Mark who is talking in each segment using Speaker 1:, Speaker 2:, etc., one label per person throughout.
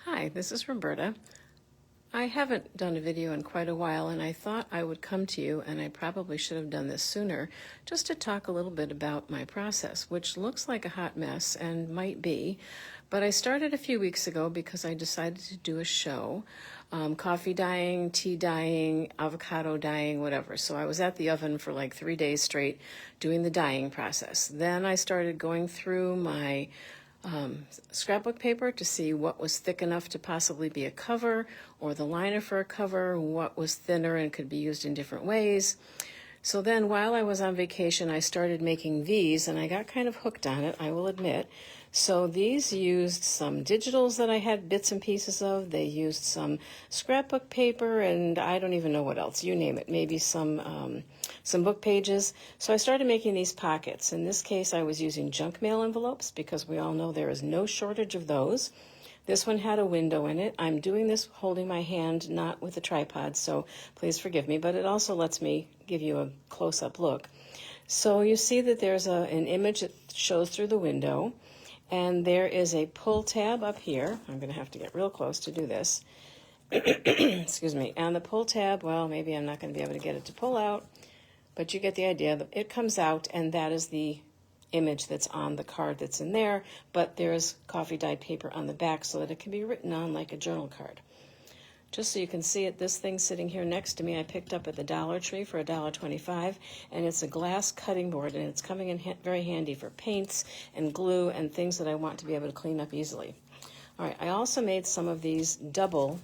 Speaker 1: Hi, this is Roberta. I haven't done a video in quite a while, and I thought I would come to you, and I probably should have done this sooner, just to talk a little bit about my process, which looks like a hot mess and might be. But I started a few weeks ago because I decided to do a show, coffee dyeing, tea dyeing, avocado dyeing, whatever. So I was at the oven for like 3 days straight doing the dyeing process. Then I started going through my scrapbook paper to see what was thick enough to possibly be a cover, or the liner for a cover, what was thinner and could be used in different ways. So then while I was on vacation, I started making these, and I got kind of hooked on it, I will admit. So these used some digitals that I had bits and pieces of. They used some scrapbook paper, and I don't even know what else, you name it, maybe some book pages. So I started making these pockets. In this case, I was using junk mail envelopes because we all know there is no shortage of those. This one had a window in it. I'm doing this holding my hand, not with a tripod, so please forgive me, but it also lets me give you a close-up look. So you see that there's an image that shows through the window, and there is a pull tab up here. I'm going to have to get real close to do this. Excuse me. And the pull tab, well, maybe I'm not going to be able to get it to pull out, but you get the idea. It comes out, and that is the image that's on the card that's in there, but there's coffee dyed paper on the back so that it can be written on like a journal card. Just so you can see it, this thing sitting here next to me I picked up at the Dollar Tree for $1.25, and it's a glass cutting board, and it's coming in very handy for paints and glue and things that I want to be able to clean up easily. All right, I also made some of these double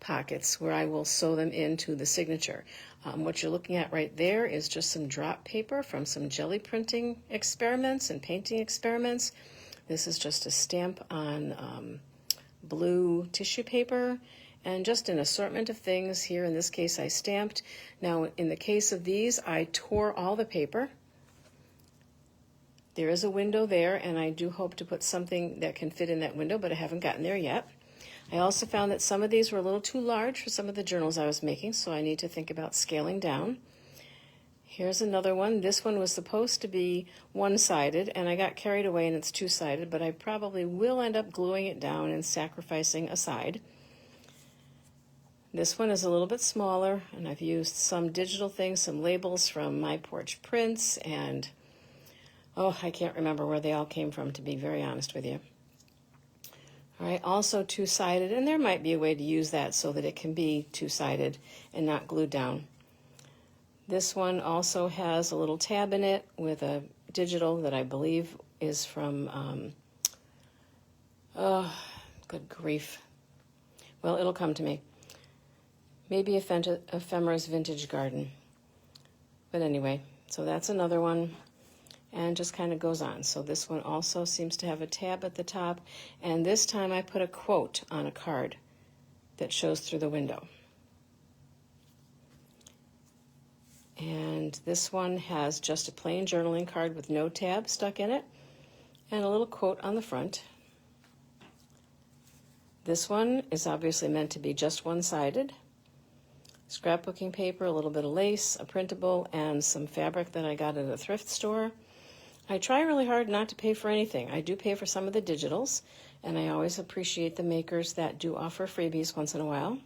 Speaker 1: pockets where I will sew them into the signature. What you're looking at right there is just some drop paper from some jelly printing experiments and painting experiments. This is just a stamp on blue tissue paper, and just an assortment of things. Here in this case I stamped. Now in the case of these, I tore all the paper. There is a window there, and I do hope to put something that can fit in that window, but I haven't gotten there yet. I also found that some of these were a little too large for some of the journals I was making, so I need to think about scaling down. Here's another one. This one was supposed to be one-sided, and I got carried away and it's two-sided, but I probably will end up gluing it down and sacrificing a side. This one is a little bit smaller, and I've used some digital things, some labels from My Porch Prints, and I can't remember where they all came from, to be very honest with you. All right, also two-sided, and there might be a way to use that so that it can be two-sided and not glued down. This one also has a little tab in it with a digital that I believe is from, good grief. Well, it'll come to me. Maybe Ephemera's Vintage Garden. But anyway, so that's another one, and just kind of goes on. So this one also seems to have a tab at the top, and this time I put a quote on a card that shows through the window. And this one has just a plain journaling card with no tab stuck in it, and a little quote on the front. This one is obviously meant to be just one-sided. Scrapbooking paper, a little bit of lace, a printable, and some fabric that I got at a thrift store. I try really hard not to pay for anything. I do pay for some of the digitals, and I always appreciate the makers that do offer freebies once in a while.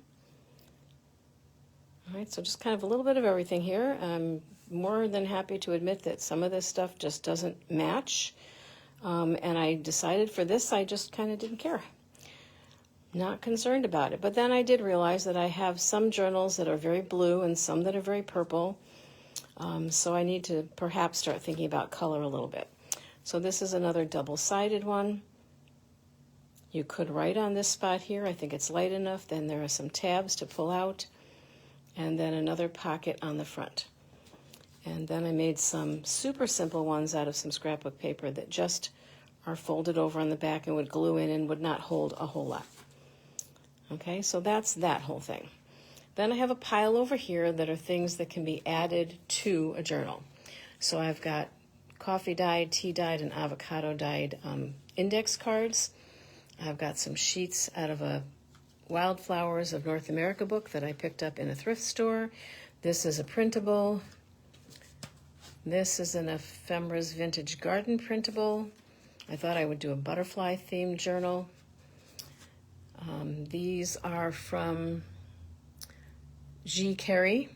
Speaker 1: All right, so just kind of a little bit of everything here. I'm more than happy to admit that some of this stuff just doesn't match, and I decided for this I just kind of didn't care. Not concerned about it. But then I did realize that I have some journals that are very blue and some that are very purple, so I need to perhaps start thinking about color a little bit. So this is another double-sided one. You could write on this spot here. I think it's light enough. Then there are some tabs to pull out, and then another pocket on the front. And then I made some super simple ones out of some scrapbook paper that just are folded over on the back and would glue in and would not hold a whole lot. Okay, so that's that whole thing. Then I have a pile over here that are things that can be added to a journal. So I've got coffee dyed, tea dyed, and avocado dyed index cards. I've got some sheets out of a Wildflowers of North America book that I picked up in a thrift store. This is a printable. This is an Ephemera's Vintage Garden printable. I thought I would do a butterfly themed journal. These are from G. Carey.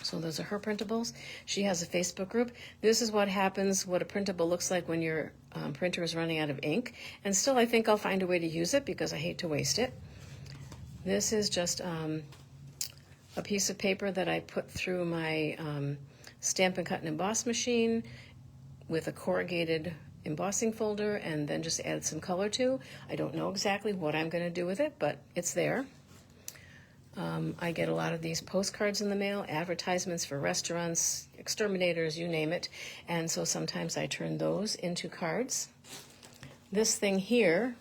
Speaker 1: So those are her printables. She has a Facebook group. This is what happens, what a printable looks like when your printer is running out of ink. And still, I think I'll find a way to use it because I hate to waste it. This is just a piece of paper that I put through my Stamp and Cut and Emboss machine with a corrugated embossing folder and then just added some color to. I don't know exactly what I'm going to do with it, but it's there. I get a lot of these postcards in the mail, advertisements for restaurants, exterminators, you name it. And so sometimes I turn those into cards. This thing here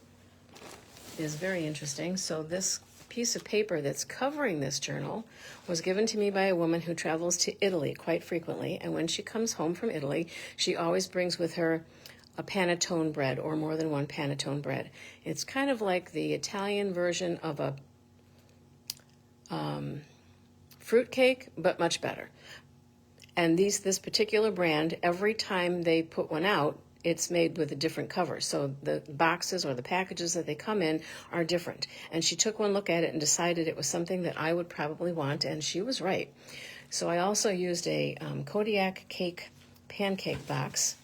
Speaker 1: is very interesting. So this piece of paper that's covering this journal was given to me by a woman who travels to Italy quite frequently. And when she comes home from Italy, she always brings with her a panettone bread or more than one panettone bread. It's kind of like the Italian version of a fruit cake, but much better. And this particular brand, every time they put one out, it's made with a different cover. So the boxes or the packages that they come in are different. And she took one look at it and decided it was something that I would probably want, and she was right. So I also used a Kodiak cake pancake box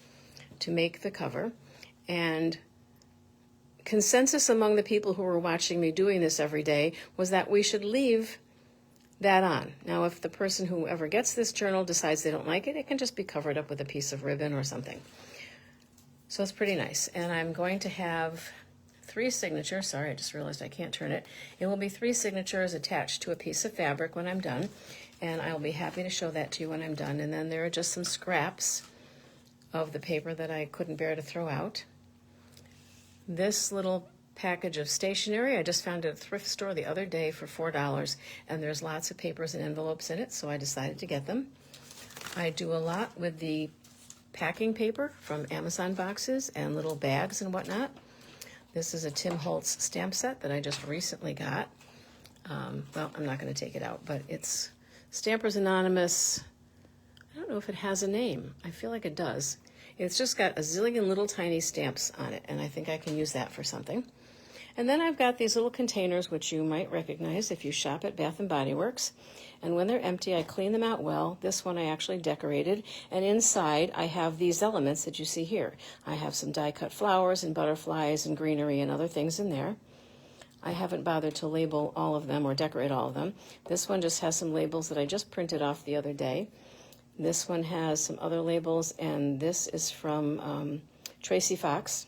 Speaker 1: to make the cover. And consensus among the people who were watching me doing this every day was that we should leave that on. Now, if the person who ever gets this journal decides they don't like it, it can just be covered up with a piece of ribbon or something. So it's pretty nice. And I'm going to have 3 signatures. Sorry, I just realized I can't turn it. It will be 3 signatures attached to a piece of fabric when I'm done. And I'll be happy to show that to you when I'm done. And then there are just some scraps of the paper that I couldn't bear to throw out. This little package of stationery I just found at a thrift store the other day for $4, and there's lots of papers and envelopes in it, so I decided to get them. I do a lot with the packing paper from Amazon boxes and little bags and whatnot. This is a Tim Holtz stamp set that I just recently got. Well, I'm not going to take it out, but it's Stampers Anonymous. I don't know if it has a name. I feel like it does. It's just got a zillion little tiny stamps on it, and I think I can use that for something. And then I've got these little containers, which you might recognize if you shop at Bath & Body Works. And when they're empty, I clean them out well. This one I actually decorated. And inside, I have these elements that you see here. I have some die-cut flowers and butterflies and greenery and other things in there. I haven't bothered to label all of them or decorate all of them. This one just has some labels that I just printed off the other day. This one has some other labels, and this is from Tracy Fox.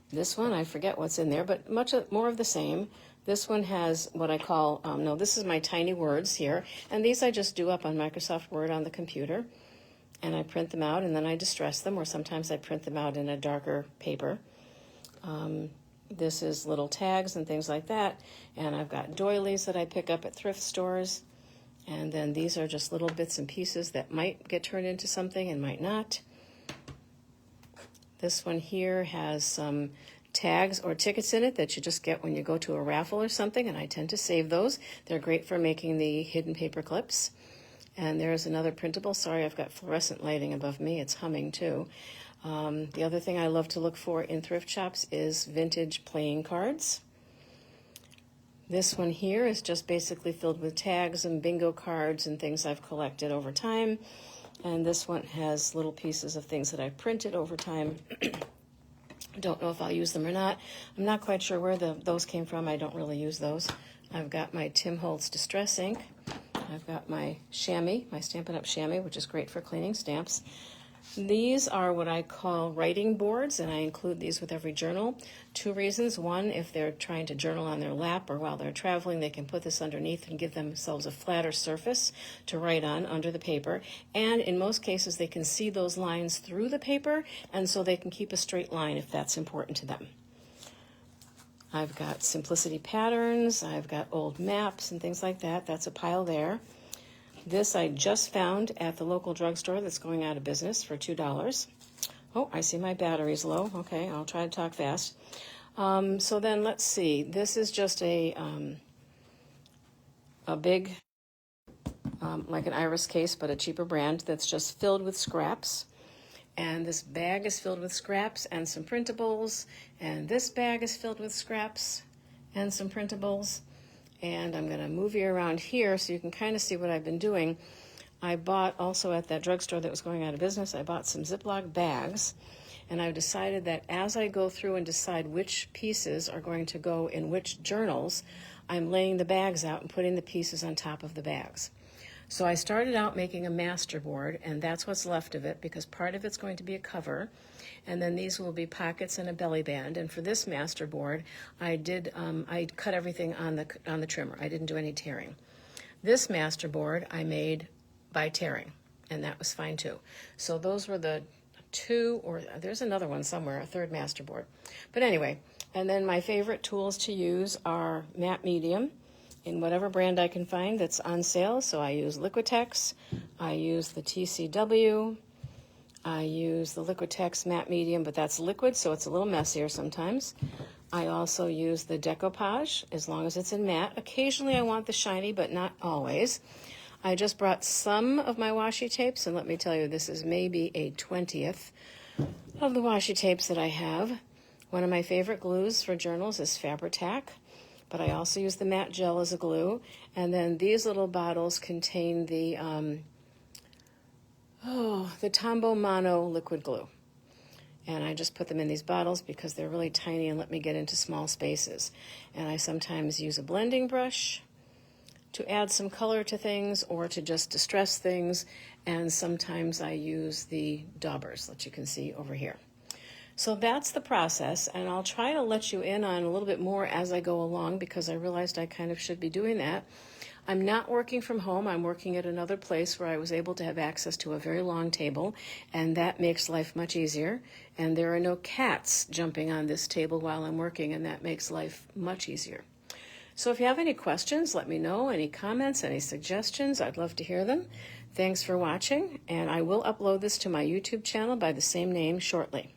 Speaker 1: This one, I forget what's in there, but much more of the same. This one has what I call, this is my tiny words here, and these I just do up on Microsoft Word on the computer, and I print them out, and then I distress them, or sometimes I print them out in a darker paper. This is little tags and things like that, and I've got doilies that I pick up at thrift stores, and then these are just little bits and pieces that might get turned into something and might not. This one here has some tags or tickets in it that you just get when you go to a raffle or something, and I tend to save those. They're great for making the hidden paper clips. And there's another printable. Sorry, I've got fluorescent lighting above me. It's humming too. The other thing I love to look for in thrift shops is vintage playing cards. This one here is just basically filled with tags and bingo cards and things I've collected over time. And this one has little pieces of things that I've printed over time. Don't know if I'll use them or not. I'm not quite sure where those came from. I don't really use those. I've got my Tim Holtz Distress ink. I've got my chamois, my Stampin' Up! Chamois, which is great for cleaning stamps. These are what I call writing boards, and I include these with every journal. 2 reasons. One, if they're trying to journal on their lap or while they're traveling, they can put this underneath and give themselves a flatter surface to write on under the paper. And in most cases, they can see those lines through the paper, and so they can keep a straight line if that's important to them. I've got Simplicity patterns. I've got old maps and things like that. That's a pile there. This I just found at the local drugstore that's going out of business for $2. Oh, I see my battery's low. Okay, I'll try to talk fast. So then let's see. This is just a big, like an Iris case, but a cheaper brand that's just filled with scraps. And this bag is filled with scraps and some printables, and this bag is filled with scraps and some printables. And I'm going to move you around here so you can kind of see what I've been doing. I bought also at that drugstore that was going out of business, I bought some Ziploc bags, and I've decided that as I go through and decide which pieces are going to go in which journals, I'm laying the bags out and putting the pieces on top of the bags. So I started out making a master board, and that's what's left of it, because part of it's going to be a cover, and then these will be pockets and a belly band. And for this master board, I cut everything on the trimmer. I didn't do any tearing. This master board I made by tearing, and that was fine too. So those were the two, or there's another one somewhere, a third master board. But anyway, and then my favorite tools to use are matte medium in whatever brand I can find that's on sale. So I use Liquitex, I use the TCW, I use the Liquitex matte medium, but that's liquid, so it's a little messier sometimes. I also use the Decoupage, as long as it's in matte. Occasionally I want the shiny, but not always. I just brought some of my washi tapes, and let me tell you, this is maybe a 20th of the washi tapes that I have. One of my favorite glues for journals is Fabri-Tac, but I also use the matte gel as a glue. And then these little bottles contain the Tombow Mono liquid glue. And I just put them in these bottles because they're really tiny and let me get into small spaces. And I sometimes use a blending brush to add some color to things or to just distress things. And sometimes I use the daubers that you can see over here. So that's the process, and I'll try to let you in on a little bit more as I go along, because I realized I kind of should be doing that. I'm not working from home. I'm working at another place where I was able to have access to a very long table, and that makes life much easier. And there are no cats jumping on this table while I'm working, and that makes life much easier. So if you have any questions, let me know. Any comments, any suggestions, I'd love to hear them. Thanks for watching, and I will upload this to my YouTube channel by the same name shortly.